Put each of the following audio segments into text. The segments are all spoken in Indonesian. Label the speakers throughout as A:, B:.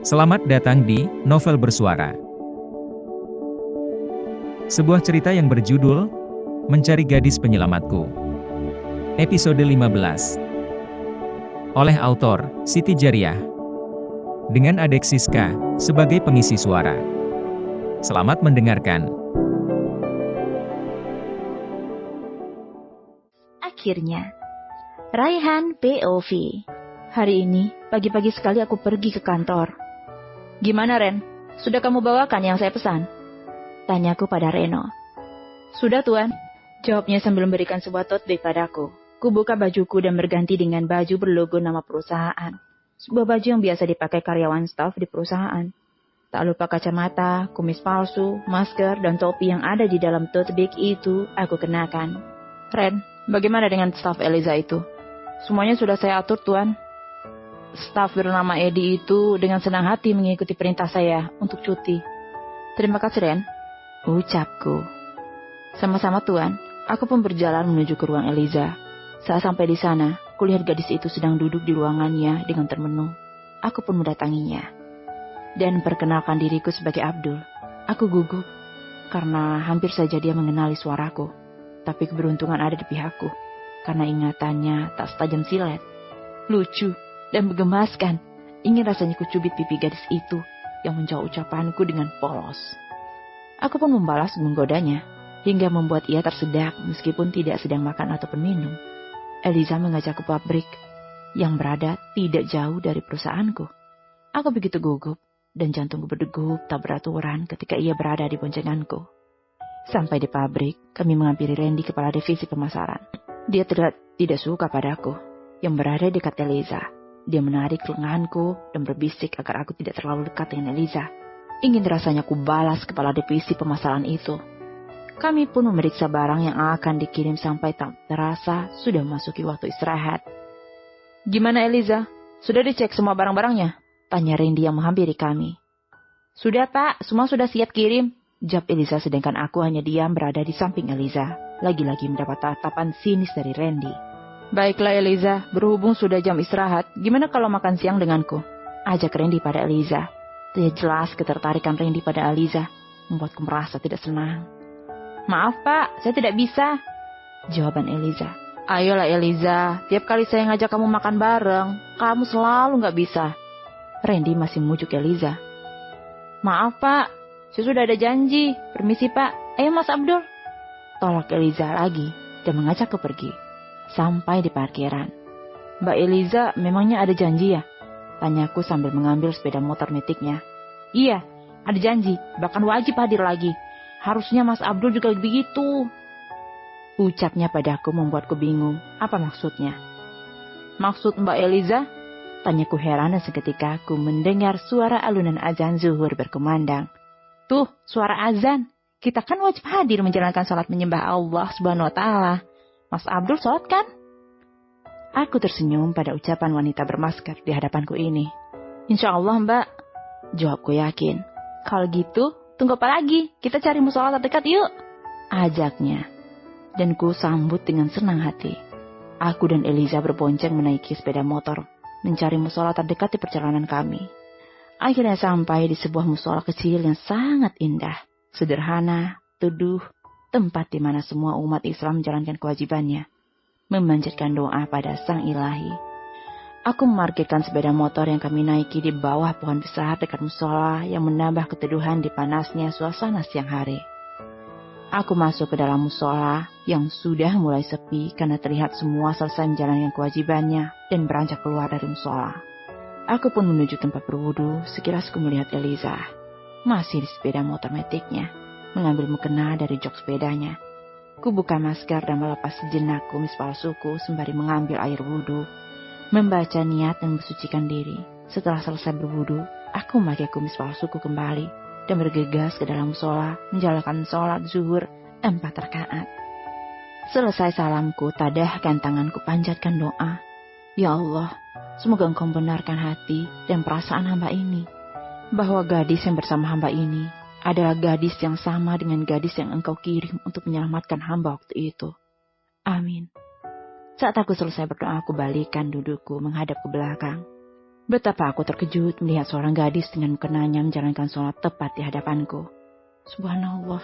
A: Selamat datang di Novel Bersuara. Sebuah cerita yang berjudul Mencari Gadis Penyelamatku. Episode 15. Oleh autor Siti Jariah. Dengan Adek Siska sebagai pengisi suara. Selamat mendengarkan.
B: Akhirnya, Raihan POV. Hari ini, pagi-pagi sekali aku pergi ke kantor. Gimana Ren? Sudah kamu bawakan yang saya pesan? Tanyaku pada Reno. Sudah Tuan, jawabnya sambil memberikan sebuah tote bag padaku. Kubuka bajuku dan berganti dengan baju berlogo nama perusahaan. Sebuah baju yang biasa dipakai karyawan staf di perusahaan. Tak lupa kacamata, kumis palsu, masker, dan topi yang ada di dalam tote bag itu aku kenakan. Ren, bagaimana dengan staf Eliza itu? Semuanya sudah saya atur Tuan. Staf bernama Edi itu dengan senang hati mengikuti perintah saya untuk cuti. Terima kasih Ren, ucapku. Sama-sama Tuan, aku pun berjalan menuju ke ruang Eliza. Saat sampai di sana, kulihat gadis itu sedang duduk di ruangannya dengan termenung. Aku pun mendatanginya dan perkenalkan diriku sebagai Abdul. Aku gugup karena hampir saja dia mengenali suaraku. Tapi keberuntungan ada di pihakku karena ingatannya tak setajam silet. Lucu dan menggemaskan. Ingin rasanya kucubit pipi gadis itu yang menjawab ucapanku dengan polos. Aku pun membalas menggodanya, hingga membuat ia tersedak meskipun tidak sedang makan ataupun minum. Eliza mengajakku pabrik yang berada tidak jauh dari perusahaanku. Aku begitu gugup dan jantungku berdegup tak beraturan ketika ia berada di boncenganku. Sampai di pabrik, kami menghampiri Randy, kepala divisi pemasaran. Dia tidak suka padaku yang berada dekat Eliza. Dia menarik lenganku dan berbisik agar aku tidak terlalu dekat dengan Eliza. Ingin rasanya ku balas kepala divisi pemasaran itu. Kami pun memeriksa barang yang akan dikirim sampai tak terasa sudah memasuki waktu istirahat. Gimana Eliza? Sudah dicek semua barang-barangnya? Tanya Randy yang menghampiri kami. Sudah Pak, semua sudah siap kirim. Jawab Eliza sedangkan aku hanya diam berada di samping Eliza. Lagi-lagi mendapat tatapan sinis dari Randy. Baiklah Eliza, berhubung sudah jam istirahat, gimana kalau makan siang denganku? Ajak Randy pada Eliza. Tidak jelas ketertarikan Randy pada Eliza membuatku merasa tidak senang. Maaf Pak, saya tidak bisa. Jawaban Eliza. Ayolah Eliza, tiap kali saya ngajak kamu makan bareng, kamu selalu gak bisa. Randy masih membujuk Eliza. Maaf Pak, saya sudah ada janji. Permisi Pak, ayo Mas Abdul. Tolak Eliza lagi dan mengajakku pergi. Sampai di parkiran. Mbak Eliza memangnya ada janji ya? Tanyaku sambil mengambil sepeda motor metiknya. Iya, ada janji, bahkan wajib hadir lagi. Harusnya Mas Abdul juga begitu. Ucapnya padaku membuatku bingung. Apa maksudnya? Maksud Mbak Eliza? Tanyaku heran dan seketika aku mendengar suara alunan azan zuhur berkumandang. Tuh, suara azan. Kita kan wajib hadir menjalankan salat menyembah Allah Subhanahu wa Ta'ala. Mas Abdul sholat kan? Aku tersenyum pada ucapan wanita bermasker di hadapanku ini. Insya Allah Mbak, jawabku yakin. Kalau gitu, tunggu apa lagi? Kita cari musola terdekat yuk, ajaknya. Dan ku sambut dengan senang hati. Aku dan Eliza berbonceng menaiki sepeda motor, mencari musola terdekat di perjalanan kami. Akhirnya sampai di sebuah musola kecil yang sangat indah, sederhana, teduh, tempat di mana semua umat Islam menjalankan kewajibannya, memanjatkan doa pada Sang Ilahi. Aku memarkirkan sepeda motor yang kami naiki di bawah pohon besar dekat musola yang menambah keteduhan di panasnya suasana siang hari. Aku masuk ke dalam musola yang sudah mulai sepi karena terlihat semua selesai menjalankan kewajibannya dan beranjak keluar dari musola. Aku pun menuju tempat berwudu sekilas ku melihat Eliza masih di sepeda motor metiknya, mengambil mukena dari jok sepedanya. Ku buka masker dan melepas sejenak kumis palsuku sembari mengambil air wudhu, membaca niat dan bersucikan diri. Setelah selesai berwudhu, aku memakai kumis palsuku kembali dan bergegas ke dalam musola menjalankan sholat zuhur 4 rakaat. Selesai salamku, tadahkan tanganku panjatkan doa. Ya Allah, semoga Engkau benarkan hati dan perasaan hamba ini, bahwa gadis yang bersama hamba ini adalah gadis yang sama dengan gadis yang Engkau kirim untuk menyelamatkan hamba waktu itu. Amin. Saat aku selesai berdoa, aku balikkan dudukku menghadap ke belakang. Betapa aku terkejut melihat seorang gadis dengan mukenanya menjalankan sholat tepat di hadapanku. Subhanallah,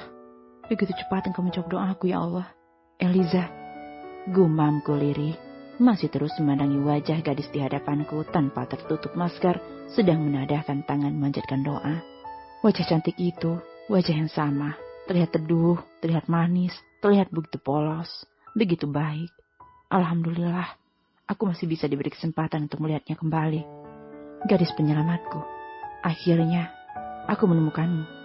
B: begitu cepat engkau menjawab doaku ya Allah. Eliza, gumamku lirih, masih terus memandangi wajah gadis di hadapanku tanpa tertutup masker, sedang menadahkan tangan memanjatkan doa. Wajah cantik itu, wajah yang sama, terlihat teduh, terlihat manis, terlihat begitu polos, begitu baik. Alhamdulillah, aku masih bisa diberi kesempatan untuk melihatnya kembali. Gadis penyelamatku, akhirnya aku menemukanmu.